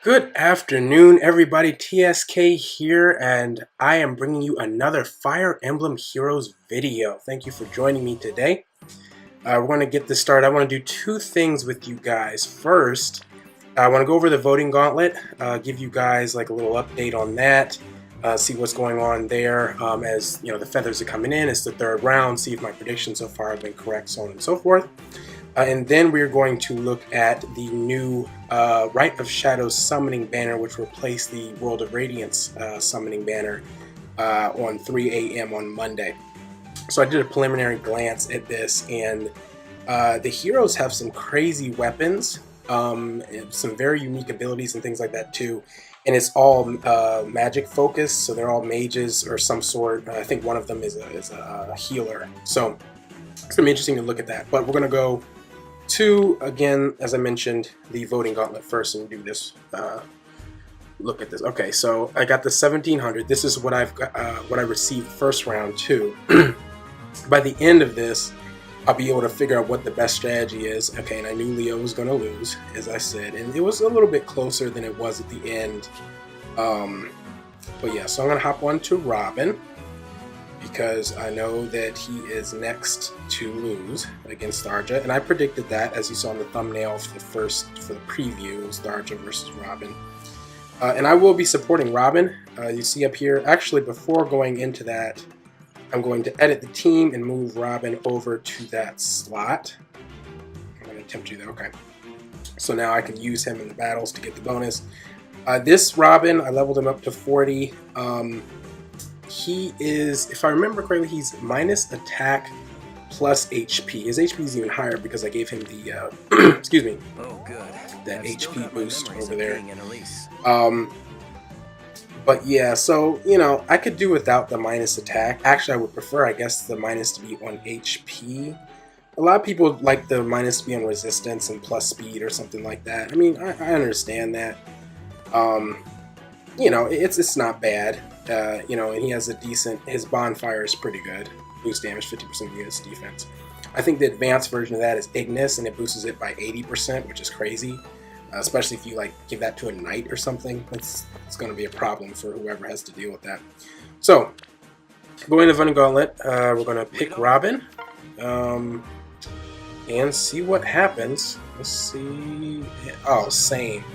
Good afternoon, everybody. TSK here, and I am bringing you another Fire Emblem Heroes video. Thank you for joining me today. We're going to get this started. I want to do two things with you guys. First, I want to go over the voting gauntlet, give you guys like a little update on that, see what's going on there. As you know, the feathers are coming in. It's the third round. See if my predictions so far have been correct, so on and so forth. And then we're going to look at the new Rite of Shadows summoning banner, which replaced the World of Radiance summoning banner on 3 a.m. on Monday. So I did a preliminary glance at this, and the heroes have some crazy weapons, some very unique abilities and things like that too. And it's all magic focused, so they're all mages or some sort. I think one of them is a healer. So it's going to be interesting to look at that. But we're going to go to, again, as I mentioned, the voting gauntlet first and do this. Look at this. Okay, so I got the 1700. This is what what I received first round too. By the end of this, I'll be able to figure out what the best strategy is. Okay, and I knew Leo was going to lose, as I said, and it was a little bit closer than it was at the end. But yeah, so I'm going to hop on to Robin, because I know that he is next to lose against Tharja, and I predicted that, as you saw in the thumbnail for the preview. It was Tharja versus Robin, and I will be supporting Robin. You see up here. Actually, before going into that, I'm going to edit the team and move Robin over to that slot. I'm going to attempt to do that. Okay, so now I can use him in the battles to get the bonus. This Robin, I leveled him up to 40. He is, if I remember correctly, he's minus attack plus HP. His HP is even higher because I gave him the, excuse me, that HP boost over there. But yeah, so, you know, I could do without the minus attack. Actually, I would prefer, I guess, the minus to be on HP. A lot of people like the minus to be on resistance and plus speed or something like that. I mean, I understand that. You know, it's not bad. You know, and he has a decent, his bonfire is pretty good. Boost damage 50% against defense. I think the advanced version of that is Ignis, and it boosts it by 80%, which is crazy. Especially if you like give that to a knight or something. It's going to be a problem for whoever has to deal with that. So, going to Voting Gauntlet, we're going to pick Robin, and see what happens. Let's see. Oh, same.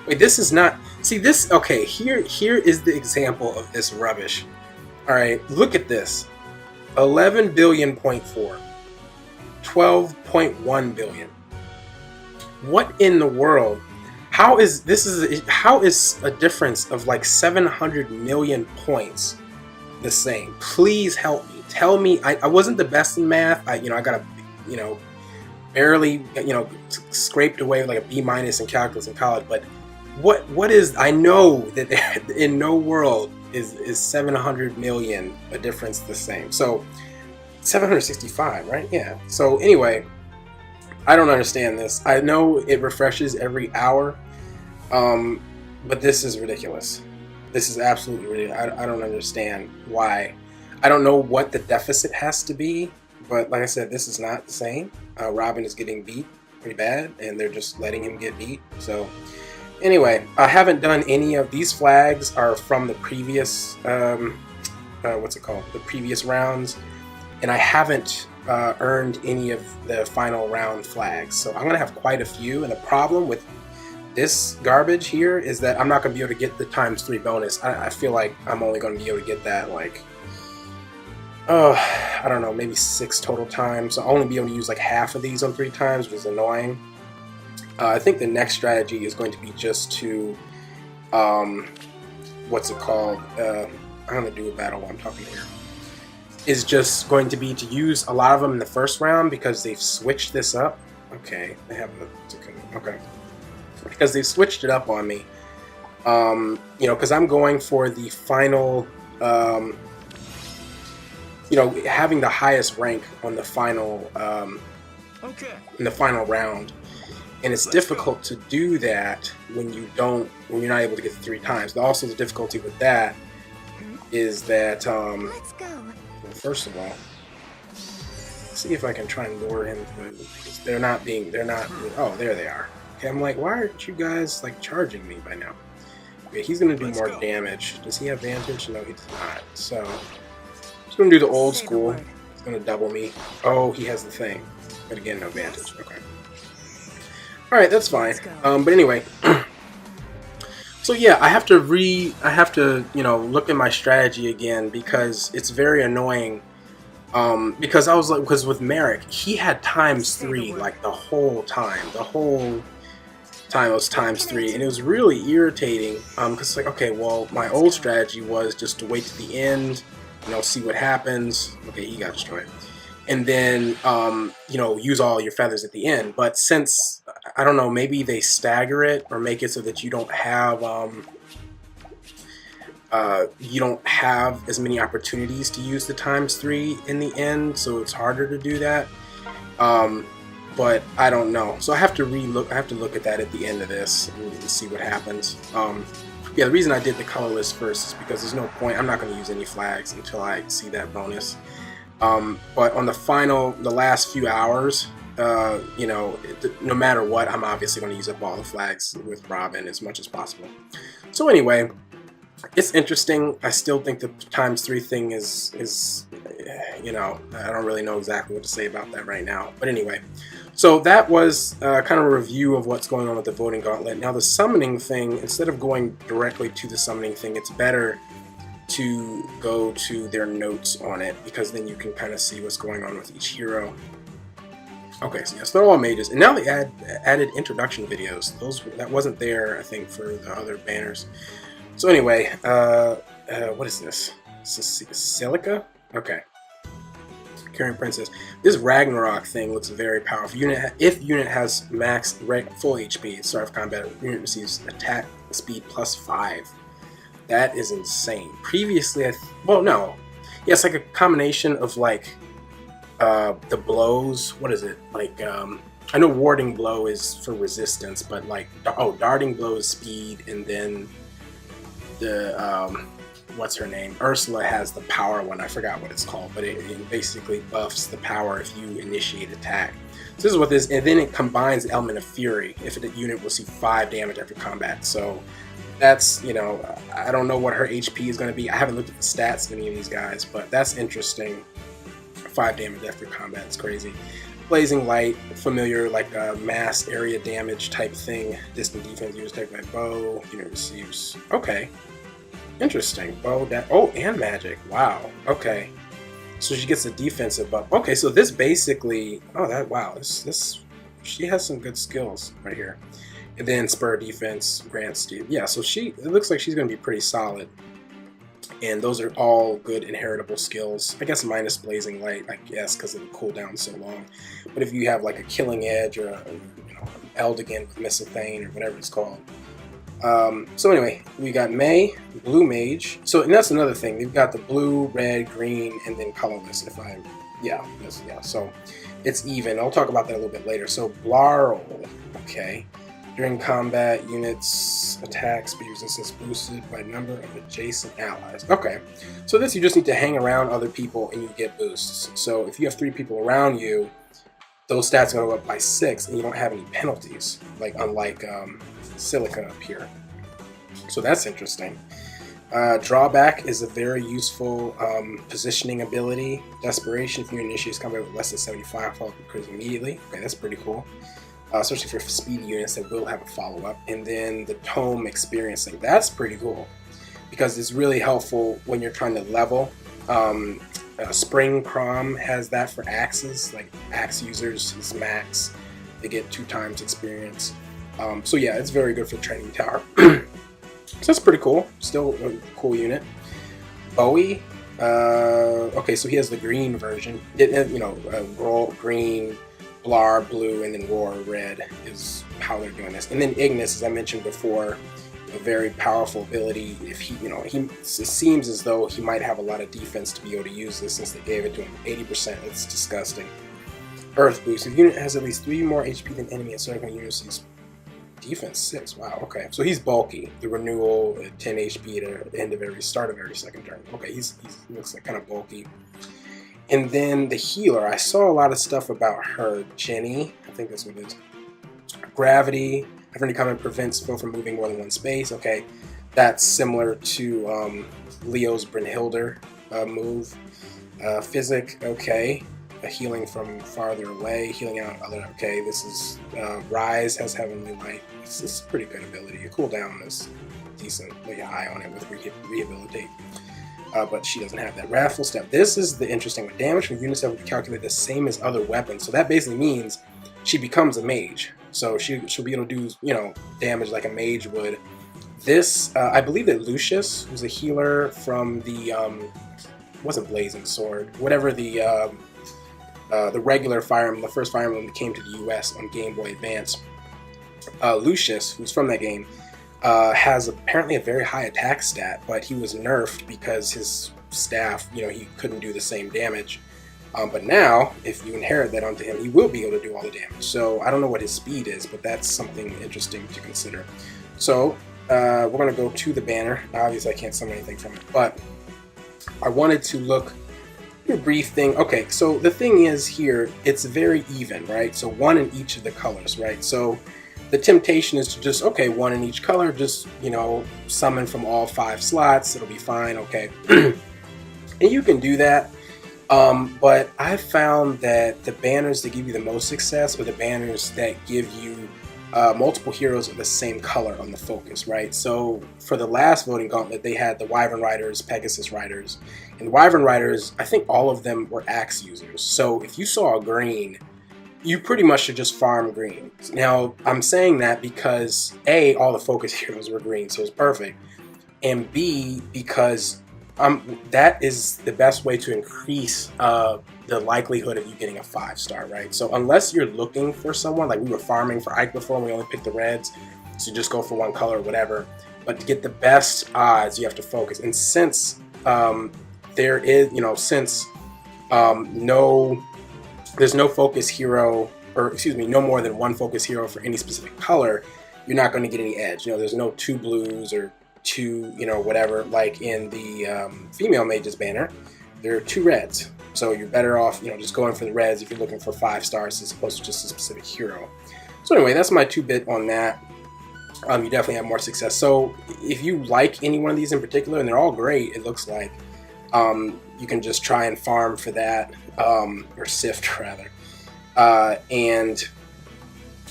Wait, this is not... See, this... Okay, here is the example of this rubbish. Alright, look at this. 11 billion point 4. 12.1 billion. What in the world? How is a difference of like 700 million points the same? Please help me. Tell me. I wasn't the best in math. I got a, barely, scraped away like a B- in calculus in college, but what is, I know that in no world is 700 million a difference the same. So 765, right? Yeah. So anyway, I don't understand this. I know it refreshes every hour, but this is ridiculous. This is absolutely ridiculous. I don't understand why. I don't know what the deficit has to be, but like I said, this is not the same. Robin is getting beat pretty bad, and they're just letting him get beat. So anyway, I haven't done any of these flags. Are from the previous, what's it called? The previous rounds, and I haven't earned any of the final round flags. So I'm gonna have quite a few. And the problem with this garbage here is that I'm not gonna be able to get the ×3 bonus. I feel like I'm only gonna be able to get that like, I don't know, maybe 6 total times. I'll only be able to use like half of these on 3 times, which is annoying. I think the next strategy is going to be just to, what's it called? I'm going to do a battle while I'm talking here. Is just going to be to use a lot of them in the first round because they've switched this up. Okay, they have the, okay. Because they've switched it up on me. Because I'm going for the final, having the highest rank on the final, in the final round. And it's difficult to do that when you're not able to get the 3 times. But also the difficulty with that is that, well, first of all, let's see if I can try and lure him through. They're not, oh, there they are. Okay, I'm like, why aren't you guys like charging me by now? Okay, he's gonna do more damage. Does he have Vantage? No, he does not. So he's gonna do the old school. He's gonna double me. Oh, he has the thing, but again, no Vantage. Okay. All right, that's fine. But anyway. So yeah, I have to you know, look at my strategy again because it's very annoying. Because I was like, because with Merrick, he had ×3 like the whole time. The whole time it was ×3, and it was really irritating. Because it's like, okay, well, my old strategy was just to wait to the end, you know, see what happens. Okay, he got destroyed. And then, you know, use all your feathers at the end. But since, I don't know, maybe they stagger it or make it so that you don't have as many opportunities to use the ×3 in the end, so it's harder to do that. But I don't know. So I have to look at that at the end of this and see what happens. Yeah, the reason I did the colorless first is because there's no point. I'm not going to use any flags until I see that bonus. But on the last few hours, you know, no matter what, I'm obviously going to use up all the flags with Robin as much as possible. So anyway, it's interesting. I still think the ×3 thing is, you know, I don't really know exactly what to say about that right now. But anyway, so that was kind of a review of what's going on with the voting gauntlet. Now the summoning thing, instead of going directly to the summoning thing, it's better to go to their notes on it, because then you can kind of see what's going on with each hero. Okay, so yes, they're all mages, and now they added introduction videos. That wasn't there, I think, for the other banners. So anyway, what is this? Silica? Okay. Carrying Princess. This Ragnarok thing looks very powerful. If unit has max full HP, start of combat, unit receives attack speed +5. That is insane. Previously, well, no. Yeah, it's like a combination of like the blows. What is it? Like, I know warding blow is for resistance, but like, darting blow is speed, and then the what's her name? Ursula has the power one. I forgot what it's called, but it basically buffs the power if you initiate attack. So this is what this, and then it combines the element of Fury. If a unit will see 5 damage after combat. So that's, you know, I don't know what her HP is going to be. I haven't looked at the stats of any of these guys, but that's interesting. 5 damage after combat is crazy. Blazing Light, familiar, like a mass area damage type thing. Distant defense used type by bow. Unit receives. Okay. Interesting. Bow, and magic. Wow. Okay. So she gets a defensive buff. Okay, so this basically. Wow. This she has some good skills right here. And then spur defense, grant steal. Yeah, so it looks like she's going to be pretty solid. And those are all good inheritable skills. I guess minus Blazing Light, I guess, because of the cooldown so long. But if you have like a Killing Edge or an Eldigan with Mistlethane or whatever it's called. So anyway, we got Blue Mage. So, and that's another thing. They've got the blue, red, green, and then colorless. So it's even. I'll talk about that a little bit later. So Blarl, okay. During combat, units' attack speed resistance boosted by number of adjacent allies. Okay, so this you just need to hang around other people and you get boosts. So if you have 3 people around you, those stats are going to go up by 6 and you don't have any penalties, like unlike Silica up here. So that's interesting. Drawback is a very useful positioning ability. Desperation, if you initiate combat with less than 75, follow up occurs immediately. Okay, that's pretty cool. Especially for speedy units that will have a follow-up. And then the Tome Experiencing. That's pretty cool, because it's really helpful when you're trying to level. Spring Crom has that for axes. Like, axe users is max. They get 2 times experience. So yeah, it's very good for training tower. So that's pretty cool. Still a cool unit. Bowie. Okay, so he has the green version. Roll green, Blar blue, and then Roar red is how they're doing this. And then Ignis, as I mentioned before, a very powerful ability. If it seems as though he might have a lot of defense to be able to use this, since they gave it to him 80%. It's disgusting. Earth boost. If the unit has at least 3 more HP than enemy, and circling units sees defense 6. Wow. Okay. So he's bulky. The renewal at 10 HP at the end of start of every second turn. Okay. He looks like kind of bulky. And then the healer, I saw a lot of stuff about her. Jenny, I think that's what it is. Gravity, A friendly comment prevents foe from moving more than one space. Okay, that's similar to Leo's Brynhildr move. Physic, okay. A healing from farther away, healing out other. Okay, this is Rise has Heavenly Light. It's a pretty good ability. A cooldown is decently high on it with Rehabilitate. But she doesn't have that. Wrathful Step. This is the interesting one. Damage from units that will be calculated the same as other weapons. So that basically means she becomes a mage. So she'll be able to do, you know, damage like a mage would. This, I believe that Lucius, who's a healer from the, wasn't Blazing Sword, whatever the regular Fire Emblem, the first Fire Emblem that came to the US on Game Boy Advance. Lucius, who's from that game, has apparently a very high attack stat, but he was nerfed because his staff, you know, he couldn't do the same damage. But now, if you inherit that onto him, he will be able to do all the damage. So I don't know what his speed is, but that's something interesting to consider. So we're going to go to the banner. Obviously, I can't summon anything from it, but I wanted to look at a brief thing. Okay, so the thing is here, it's very even, right? So one in each of the colors, right? So the temptation is to just, okay, one in each color, just, you know, summon from all 5 slots, it'll be fine, okay. And you can do that, but I found that the banners that give you the most success are the banners that give you multiple heroes of the same color on the focus, right? So for the last voting gauntlet, they had the Wyvern Riders, Pegasus Riders, and the Wyvern Riders, I think all of them were axe users. So if you saw a green, you pretty much should just farm green. Now, I'm saying that because A, all the focus heroes were green, so it's perfect, and B, because that is the best way to increase the likelihood of you getting a 5-star, right? So unless you're looking for someone, like we were farming for Ike before, and we only picked the reds, so just go for one color or whatever. But to get the best odds, you have to focus. And since there is, you know, since there's no focus hero, or excuse me, no more than one focus hero for any specific color, you're not going to get any edge. You know, there's no 2 blues or 2, you know, whatever, like in the female mages banner, there are 2 reds. So you're better off, you know, just going for the reds if you're looking for 5 stars as opposed to just a specific hero. So anyway, that's my 2-bit on that. You definitely have more success. So if you like any one of these in particular, and they're all great, it looks like, you can just try and farm for that, or sift rather, and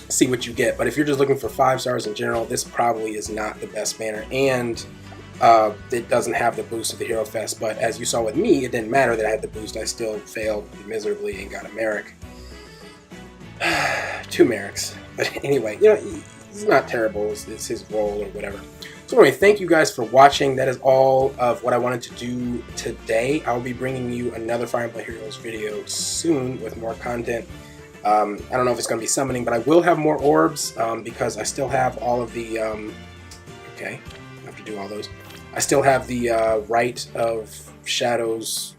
see what you get. But if you're just looking for 5 stars in general, this probably is not the best banner, and it doesn't have the boost of the Hero Fest. But as you saw with me, it didn't matter that I had the boost. I still failed miserably and got a Merrick. 2 Merricks. But anyway, you know, he's not terrible. It's his role or whatever. So anyway, thank you guys for watching. That is all of what I wanted to do today. I'll be bringing you another Fire Emblem Heroes video soon with more content. I don't know if it's going to be summoning, but I will have more orbs because I still have all of the... okay, I have to do all those. I still have the Rite of Shadows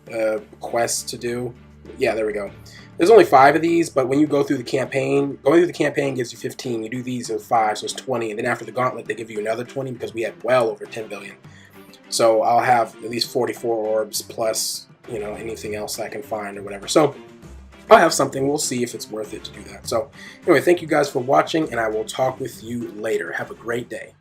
quests to do. Yeah, there we go. There's only 5 of these, but when you go through the campaign, going through the campaign gives you 15. You do these in 5, so it's 20. And then after the Gauntlet, they give you another 20 because we had well over 10 billion. So I'll have at least 44 orbs plus, you know, anything else I can find or whatever. So I'll have something. We'll see if it's worth it to do that. So anyway, thank you guys for watching, and I will talk with you later. Have a great day.